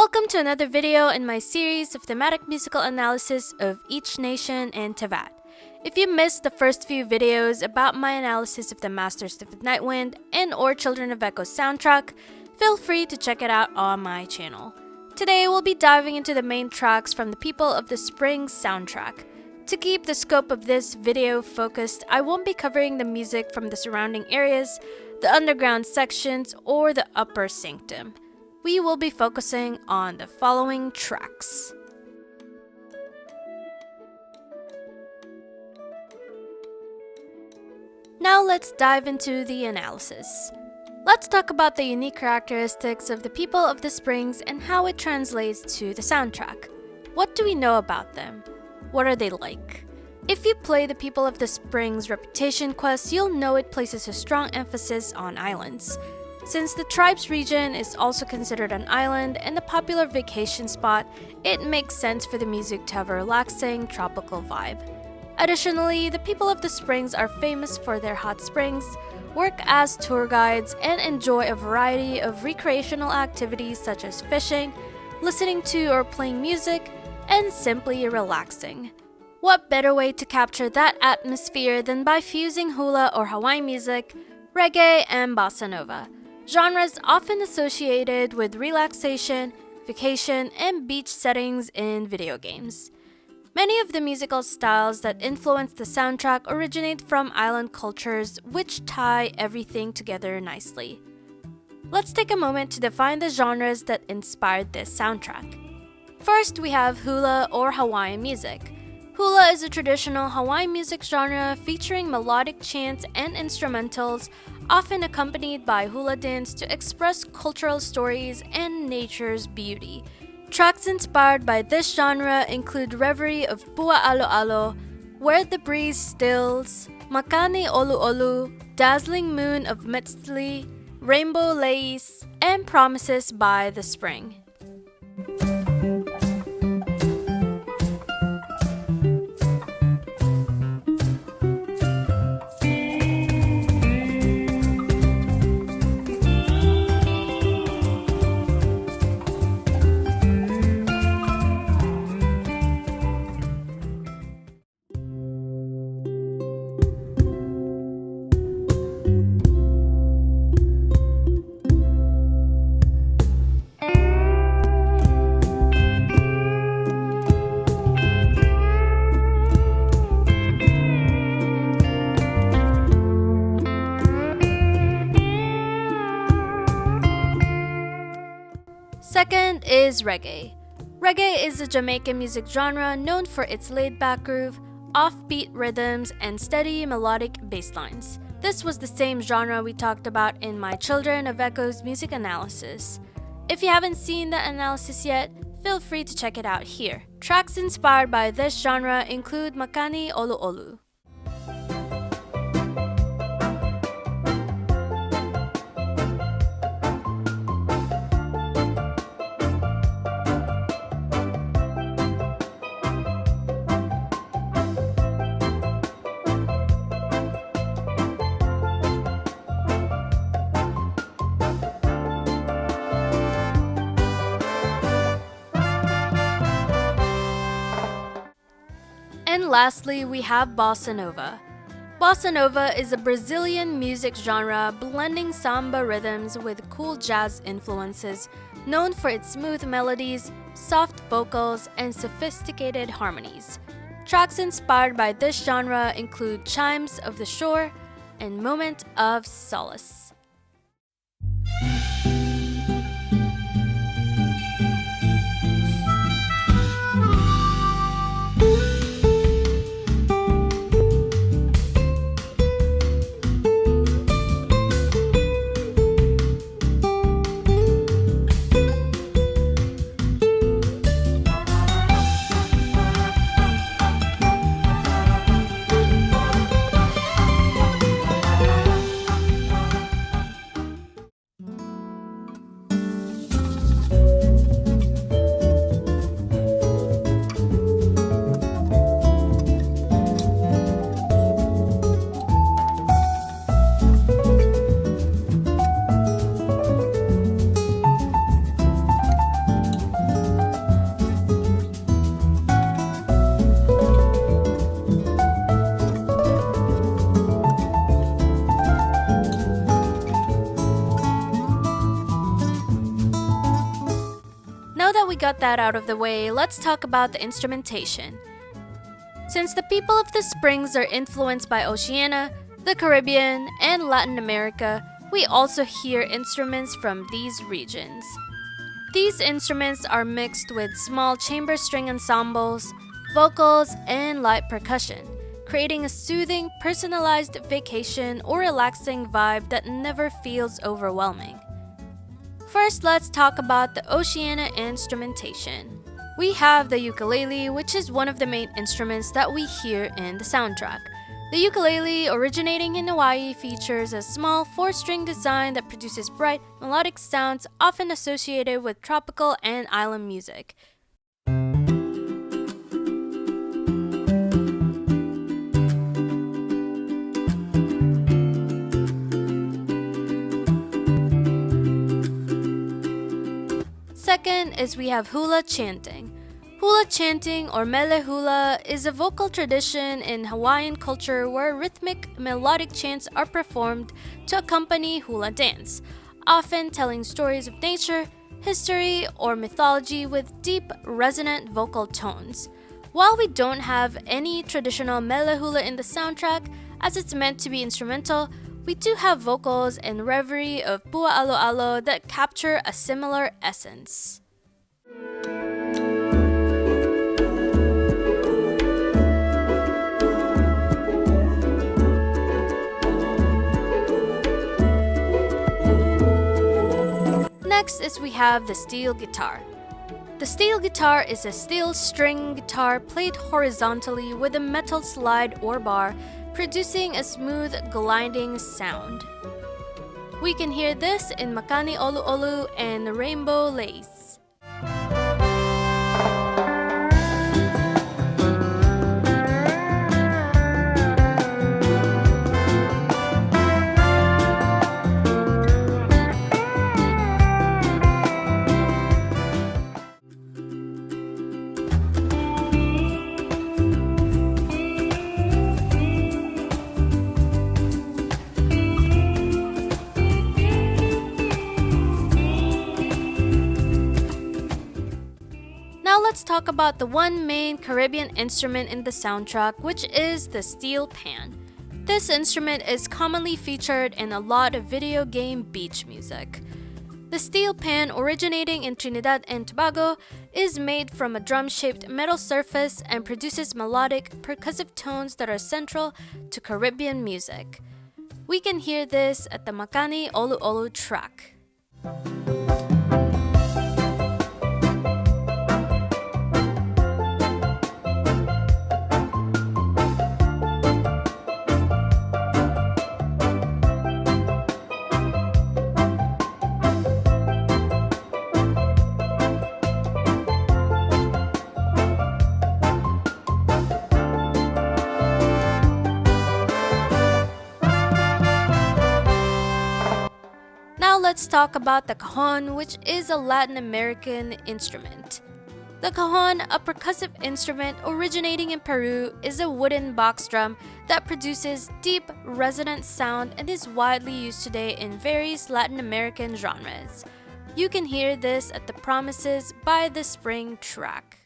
Welcome to another video in my series of thematic musical analysis of each nation and Tevat. If you missed the first few videos about my analysis of the Masters of the Nightwind and or Children of Echo soundtrack, feel free to check it out on my channel. Today we'll be diving into the main tracks from the People of the Springs soundtrack. To keep the scope of this video focused, I won't be covering the music from the surrounding areas, the underground sections, or the upper sanctum. We will be focusing on the following tracks. Now let's dive into the analysis. Let's talk about the unique characteristics of the People of the Springs and how it translates to the soundtrack. What do we know about them? What are they like? If you play the People of the Springs reputation quest, you'll know it places a strong emphasis on islands. Since the tribe's region is also considered an island and a popular vacation spot, it makes sense for the music to have a relaxing, tropical vibe. Additionally, the People of the Springs are famous for their hot springs, work as tour guides, and enjoy a variety of recreational activities such as fishing, listening to or playing music, and simply relaxing. What better way to capture that atmosphere than by fusing hula or Hawaiian music, reggae, and bossa nova? Genres often associated with relaxation, vacation, and beach settings in video games. Many of the musical styles that influence the soundtrack originate from island cultures, which tie everything together nicely. Let's take a moment to define the genres that inspired this soundtrack. First, we have hula or Hawaiian music. Hula is a traditional Hawaiian music genre featuring melodic chants and instrumentals, often accompanied by hula dance to express cultural stories and nature's beauty. Tracks inspired by this genre include Reverie of Pua Alo Alo, Where the Breeze Stills, Makani Olu Olu, Dazzling Moon of Metzli, Rainbow Lace, and Promises by the Spring. Second is reggae. Reggae is a Jamaican music genre known for its laid-back groove, offbeat rhythms, and steady melodic bass lines. This was the same genre we talked about in my Children of Echo's music analysis. If you haven't seen that analysis yet, feel free to check it out here. Tracks inspired by this genre include Makani Olu Olu. And lastly, we have bossa nova. Bossa nova is a Brazilian music genre blending samba rhythms with cool jazz influences, known for its smooth melodies, soft vocals, and sophisticated harmonies. Tracks inspired by this genre include Chimes of the Shore and Moment of Solace. that we got that out of the way, let's talk about the instrumentation. Since the people of the Springs are influenced by Oceania, the Caribbean, and Latin America, we also hear instruments from these regions. These instruments are mixed with small chamber string ensembles, vocals, and light percussion, creating a soothing, personalized vacation or relaxing vibe that never feels overwhelming. First, let's talk about the Oceania instrumentation. We have the ukulele, which is one of the main instruments that we hear in the soundtrack. The ukulele, originating in Hawaii, features a small 4-string design that produces bright, melodic sounds often associated with tropical and island music. Second is we have hula chanting. Hula chanting, or mele hula, is a vocal tradition in Hawaiian culture where rhythmic, melodic chants are performed to accompany hula dance, often telling stories of nature, history, or mythology with deep, resonant vocal tones. While we don't have any traditional mele hula in the soundtrack, as it's meant to be instrumental, we do have vocals and reverie of Pua Alo Alo that capture a similar essence. Next is we have the steel guitar. The steel guitar is a steel string guitar played horizontally with a metal slide or bar, producing a smooth, gliding sound. We can hear this in Makani Olu Olu and Rainbow Lace. Now let's talk about the one main Caribbean instrument in the soundtrack, which is the steel pan. This instrument is commonly featured in a lot of video game beach music. The steel pan, originating in Trinidad and Tobago, is made from a drum-shaped metal surface and produces melodic, percussive tones that are central to Caribbean music. We can hear this at the Makani Olu Olu track. Now let's talk about the cajon, which is a Latin American instrument. The cajon, a percussive instrument originating in Peru, is a wooden box drum that produces deep, resonant sound and is widely used today in various Latin American genres. You can hear this at the Promises by the Spring track.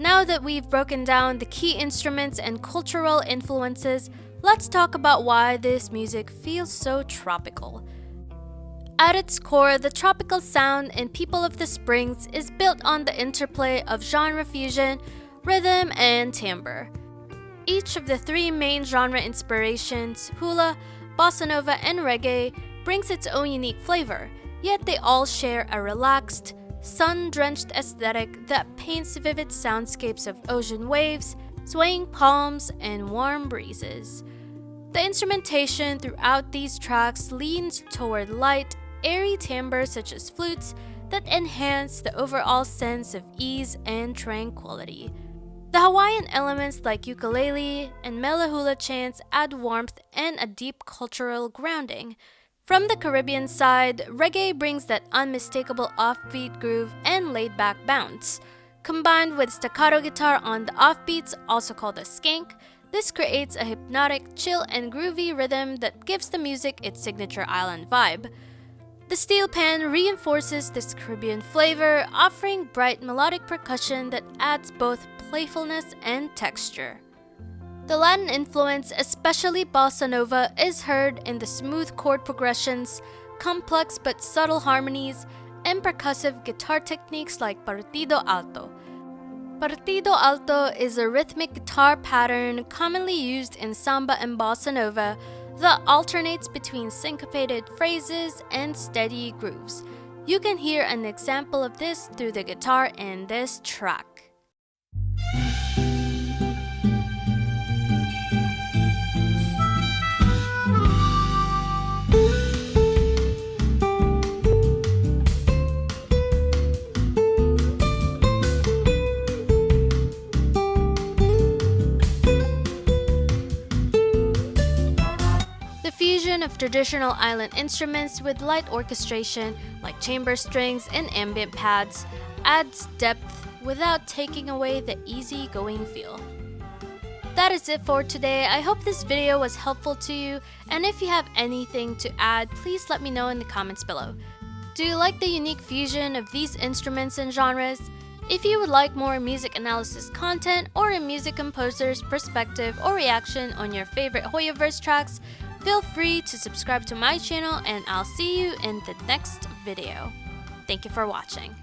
Now that we've broken down the key instruments and cultural influences, let's talk about why this music feels so tropical. At its core, the tropical sound in People of the Springs is built on the interplay of genre fusion, rhythm, and timbre. Each of the three main genre inspirations, hula, bossa nova, and reggae, brings its own unique flavor, yet they all share a relaxed, sun-drenched aesthetic that paints vivid soundscapes of ocean waves, swaying palms, and warm breezes. The instrumentation throughout these tracks leans toward light, airy timbres such as flutes, that enhance the overall sense of ease and tranquility. The Hawaiian elements like ukulele and melahula chants add warmth and a deep cultural grounding. From the Caribbean side, reggae brings that unmistakable offbeat groove and laid-back bounce. Combined with staccato guitar on the offbeats, also called a skank, this creates a hypnotic, chill, and groovy rhythm that gives the music its signature island vibe. The steel pan reinforces this Caribbean flavor, offering bright melodic percussion that adds both playfulness and texture. The Latin influence, especially bossa nova, is heard in the smooth chord progressions, complex but subtle harmonies, and percussive guitar techniques like Partido Alto. Partido Alto is a rhythmic guitar pattern commonly used in samba and bossa nova that alternates between syncopated phrases and steady grooves. You can hear an example of this through the guitar in this track. Of traditional island instruments with light orchestration like chamber strings and ambient pads adds depth without taking away the easy-going feel. That is it for today. I hope this video was helpful to you, and if you have anything to add, please let me know in the comments below. Do you like the unique fusion of these instruments and genres? If you would like more music analysis content or a music composer's perspective or reaction on your favorite Hoyoverse tracks, feel free to subscribe to my channel, and I'll see you in the next video. Thank you for watching.